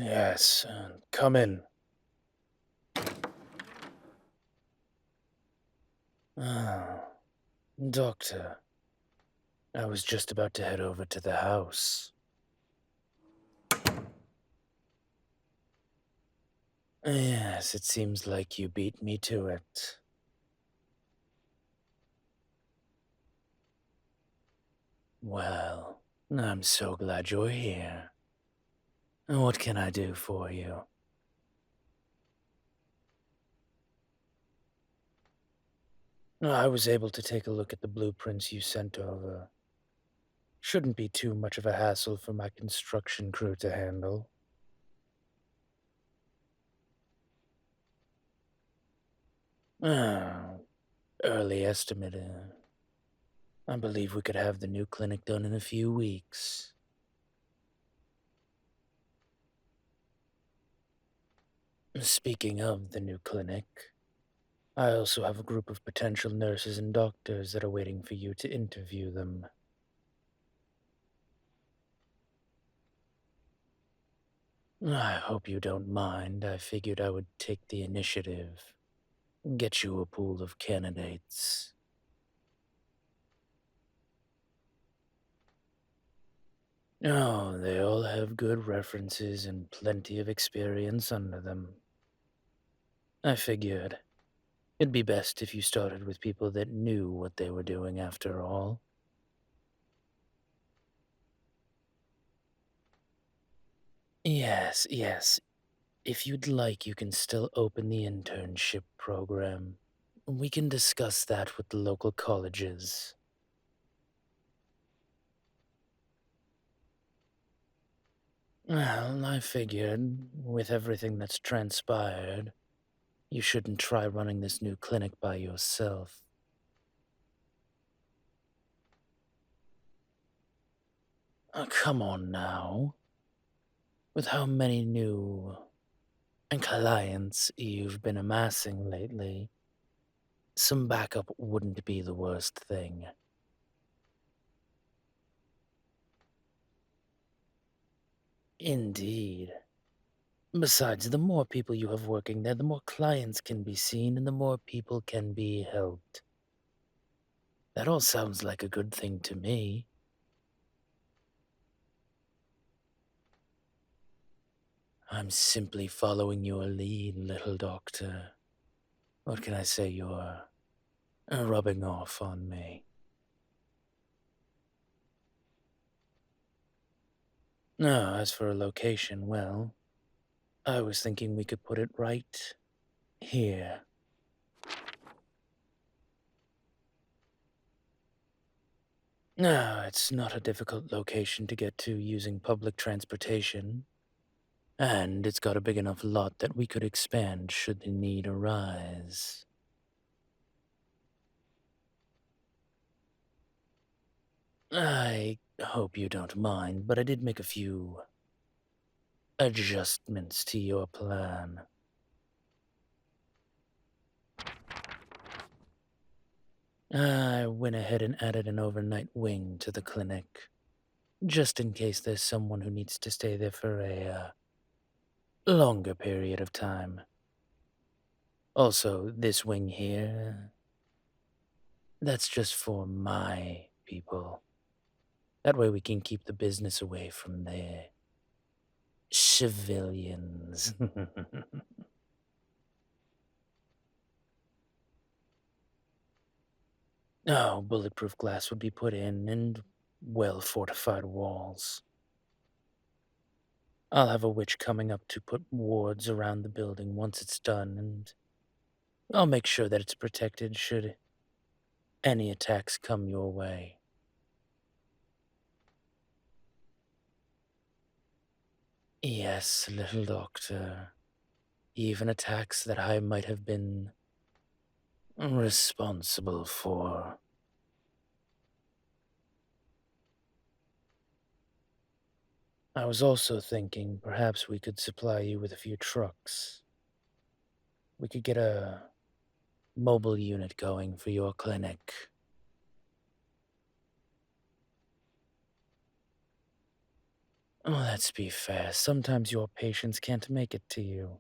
Yes, come in. Ah, Doctor, I was just about to head over to the house. Yes, it seems like you beat me to it. Well, I'm so glad you're here. What can I do for you? I was able to take a look at the blueprints you sent over. Shouldn't be too much of a hassle for my construction crew to handle. Ah, early estimate. I believe we could have the new clinic done in a few weeks. Speaking of the new clinic, I also have a group of potential nurses and doctors that are waiting for you to interview them. I hope you don't mind. I figured I would take the initiative, get you a pool of candidates. Oh, they all have good references and plenty of experience under them. I figured it'd be best if you started with people that knew what they were doing after all. Yes. If you'd like, you can still open the internship program. We can discuss that with the local colleges. Well, I figured, with everything that's transpired, you shouldn't try running this new clinic by yourself. Come on now. With how many new clients you've been amassing lately, some backup wouldn't be the worst thing. Indeed. Besides, the more people you have working there, the more clients can be seen and the more people can be helped. That all sounds like a good thing to me. I'm simply following your lead, little doctor. What can I say? You're rubbing off on me. No, as for a location, well, I was thinking we could put it right here. No, it's not a difficult location to get to using public transportation. And it's got a big enough lot that we could expand should the need arise. I hope you don't mind, but I did make a few adjustments to your plan. I went ahead and added an overnight wing to the clinic, just in case there's someone who needs to stay there for a longer period of time. Also, this wing here, that's just for my people. That way we can keep the business away from the civilians. Oh, bulletproof glass would be put in and well fortified walls. I'll have a witch coming up to put wards around the building once it's done, and I'll make sure that it's protected should any attacks come your way. Yes, little doctor. Even attacks that I might have been responsible for. I was also thinking perhaps we could supply you with a few trucks. We could get a mobile unit going for your clinic. Let's be fair, sometimes your patients can't make it to you.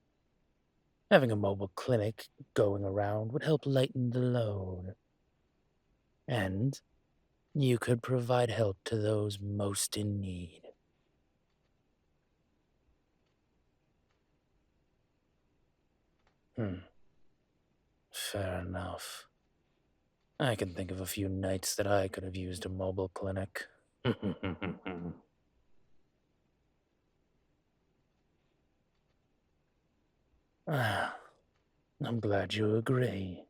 Having a mobile clinic going around would help lighten the load. And you could provide help to those most in need. Hmm, fair enough. I can think of a few nights that I could have used a mobile clinic. Ah, I'm glad you agree.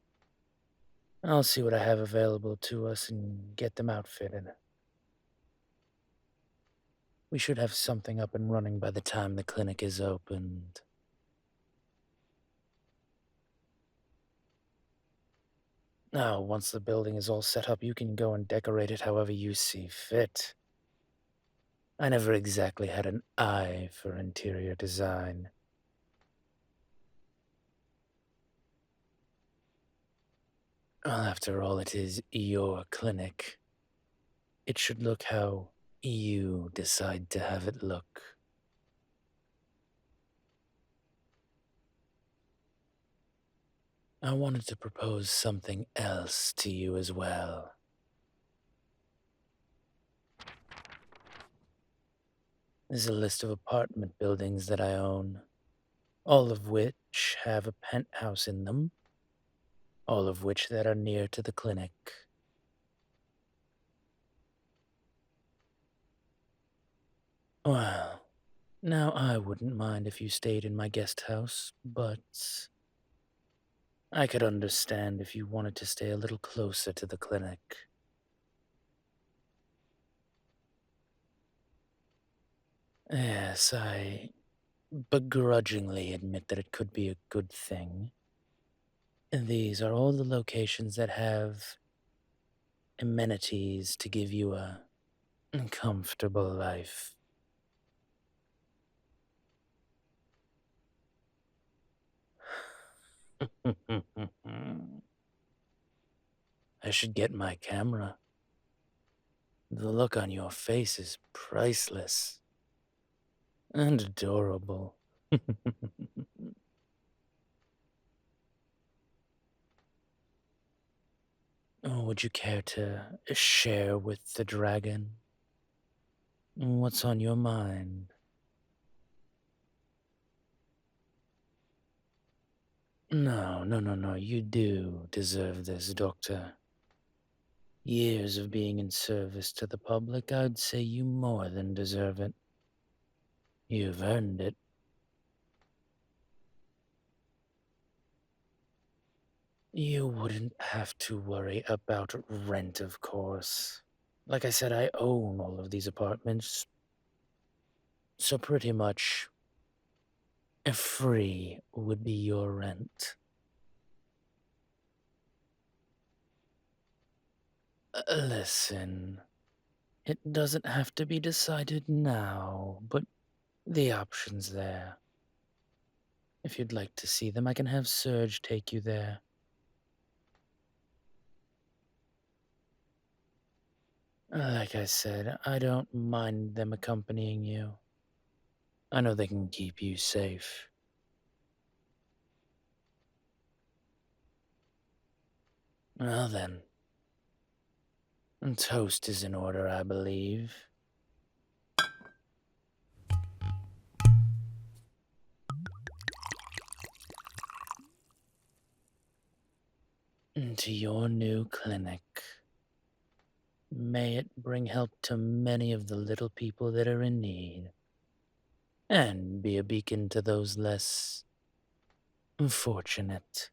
I'll see what I have available to us and get them outfitted. We should have something up and running by the time the clinic is opened. Now, once the building is all set up, you can go and decorate it however you see fit. I never exactly had an eye for interior design. Well, after all, it is your clinic. It should look how you decide to have it look. I wanted to propose something else to you as well. There's a list of apartment buildings that I own, all of which have a penthouse in them, all of which that are near to the clinic. Well, now I wouldn't mind if you stayed in my guest house, but I could understand if you wanted to stay a little closer to the clinic. Yes, I begrudgingly admit that it could be a good thing. These are all the locations that have amenities to give you a comfortable life. I should get my camera. The look on your face is priceless and adorable. Oh, would you care to share with the dragon? What's on your mind? No, no, no, no. You do deserve this, Doctor. Years of being in service to the public, I'd say you more than deserve it. You've earned it. You wouldn't have to worry about rent, of course. Like I said, I own all of these apartments, so pretty much free would be your rent. Listen, it doesn't have to be decided now, but the option's there. If you'd like to see them, I can have Serge take you there. Like I said, I don't mind them accompanying you. I know they can keep you safe. Well then, toast is in order, I believe. To your new clinic. May it bring help to many of the little people that are in need, and be a beacon to those less fortunate.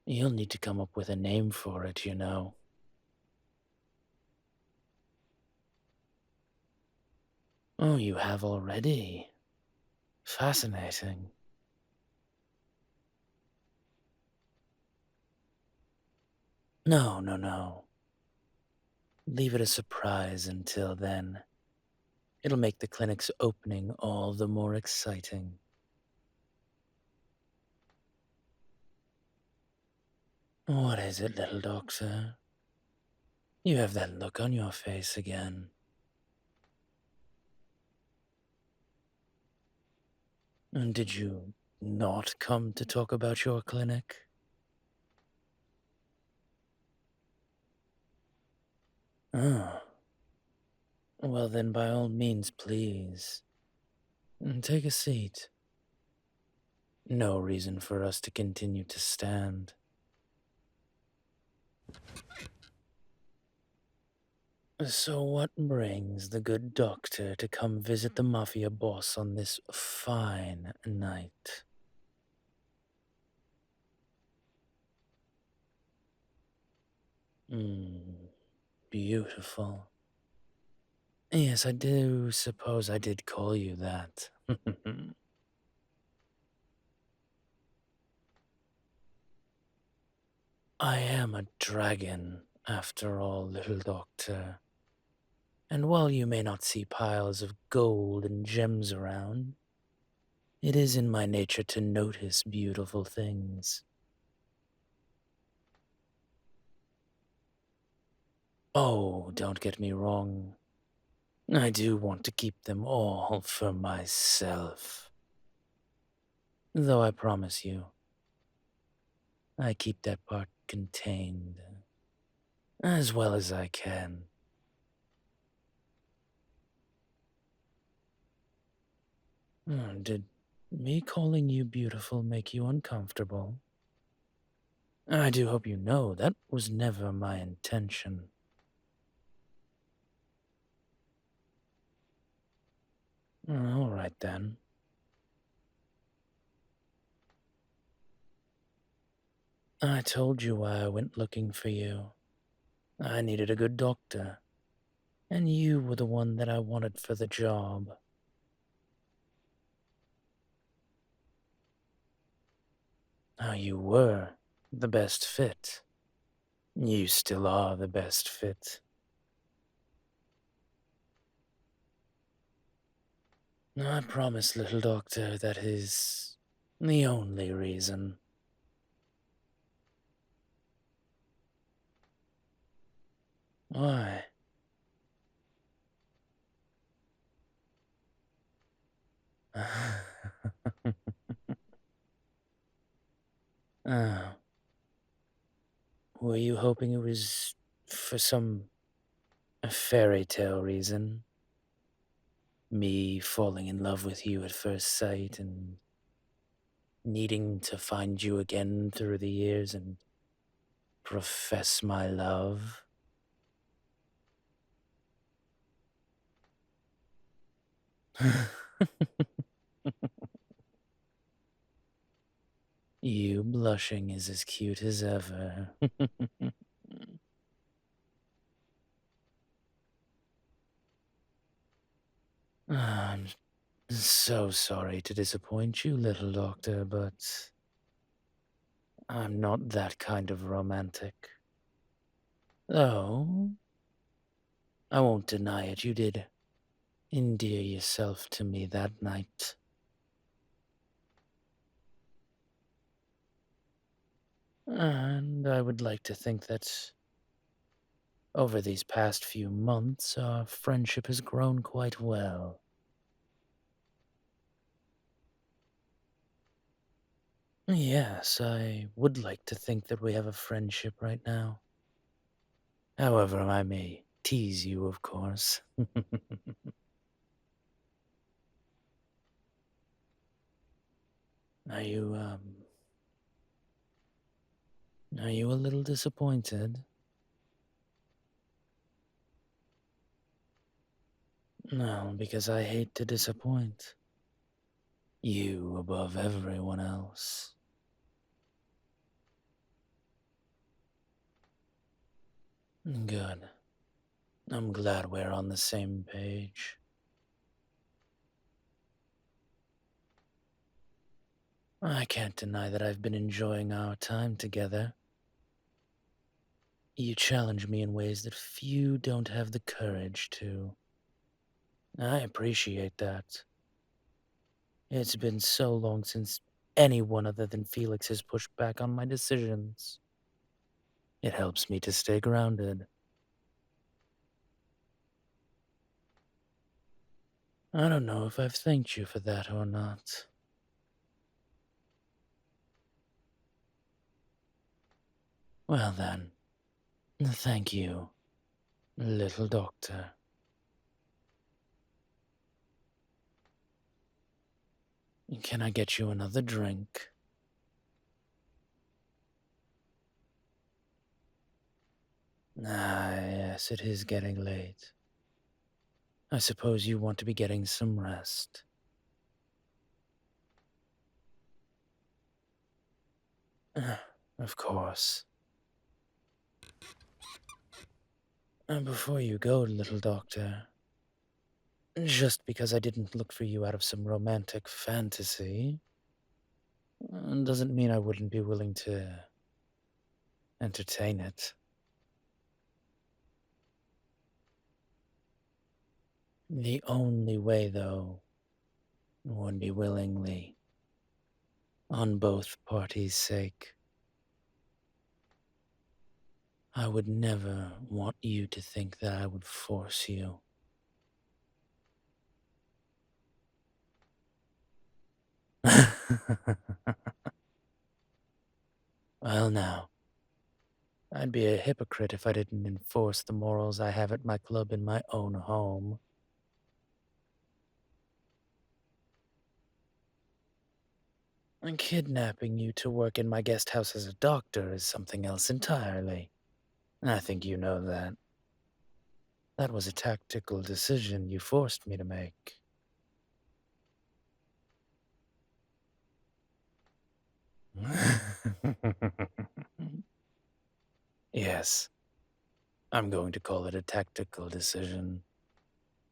You'll need to come up with a name for it, you know. Oh, you have already? Fascinating. No, no, no. Leave it a surprise until then. It'll make the clinic's opening all the more exciting. What is it, little doctor? You have that look on your face again. And did you not come to talk about your clinic? Oh, well then by all means, please. Take a seat. No reason for us to continue to stand. So what brings the good doctor to come visit the Mafia boss on this fine night? Hmm, beautiful. Yes, I do suppose I did call you that. I am a dragon, after all, little doctor. And while you may not see piles of gold and gems around, it is in my nature to notice beautiful things. Oh, don't get me wrong. I do want to keep them all for myself. Though I promise you, I keep that part contained as well as I can. Did me calling you beautiful make you uncomfortable? I do hope you know that was never my intention. All right then. I told you why I went looking for you. I needed a good doctor, and you were the one that I wanted for the job. You were the best fit. You still are the best fit. I promise, little doctor, that is the only reason. Why? Oh, were you hoping it was for some fairy tale reason? Me falling in love with you at first sight and needing to find you again through the years and profess my love? You blushing is as cute as ever. I'm so sorry to disappoint you, little doctor, but I'm not that kind of romantic. Though, I won't deny it, you did endear yourself to me that night. And I would like to think that over these past few months, our friendship has grown quite well. Yes, I would like to think that we have a friendship right now. However, I may tease you, of course. Are you, are you a little disappointed? No, because I hate to disappoint. You above everyone else. Good. I'm glad we're on the same page. I can't deny that I've been enjoying our time together. You challenge me in ways that few don't have the courage to. I appreciate that. It's been so long since anyone other than Felix has pushed back on my decisions. It helps me to stay grounded. I don't know if I've thanked you for that or not. Well then, thank you, little doctor. Can I get you another drink? Ah, yes, it is getting late. I suppose you want to be getting some rest. Of course. And before you go, little doctor, just because I didn't look for you out of some romantic fantasy, doesn't mean I wouldn't be willing to entertain it. The only way, though, would be willingly, on both parties' sake. I would never want you to think that I would force you. Well, now, I'd be a hypocrite if I didn't enforce the morals I have at my club in my own home. And kidnapping you to work in my guest house as a doctor is something else entirely. I think you know that. That was a tactical decision you forced me to make. Yes, I'm going to call it a tactical decision,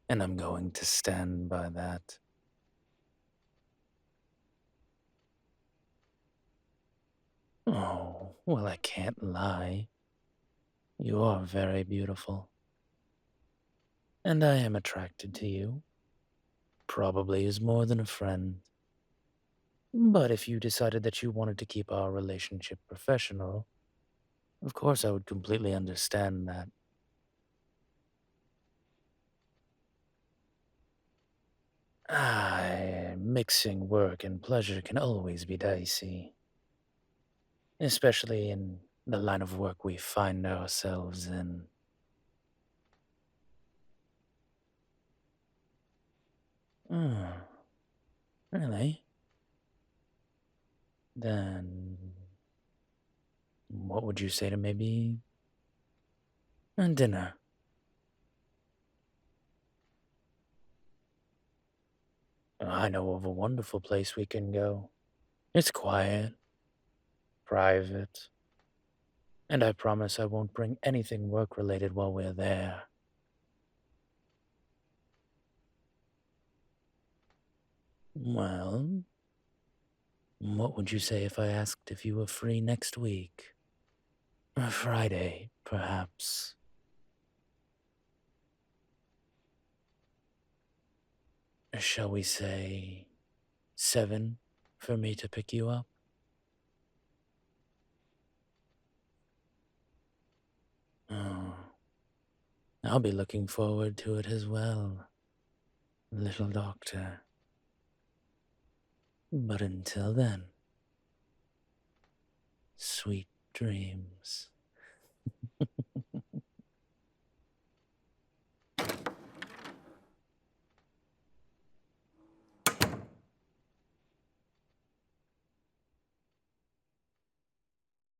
and I'm going to stand by that. Oh, well, I can't lie. You are very beautiful, and I am attracted to you. Probably as more than a friend. But if you decided that you wanted to keep our relationship professional, of course I would completely understand that. Mixing work and pleasure can always be dicey, especially in the line of work we find ourselves in. Oh, really? Then what would you say to maybe a dinner? I know of a wonderful place we can go. It's quiet, private, and I promise I won't bring anything work related while we're there. Well, what would you say if I asked if you were free next week? Friday, perhaps. Shall we say 7 for me to pick you up? Oh, I'll be looking forward to it as well, little doctor. But until then, sweet dreams.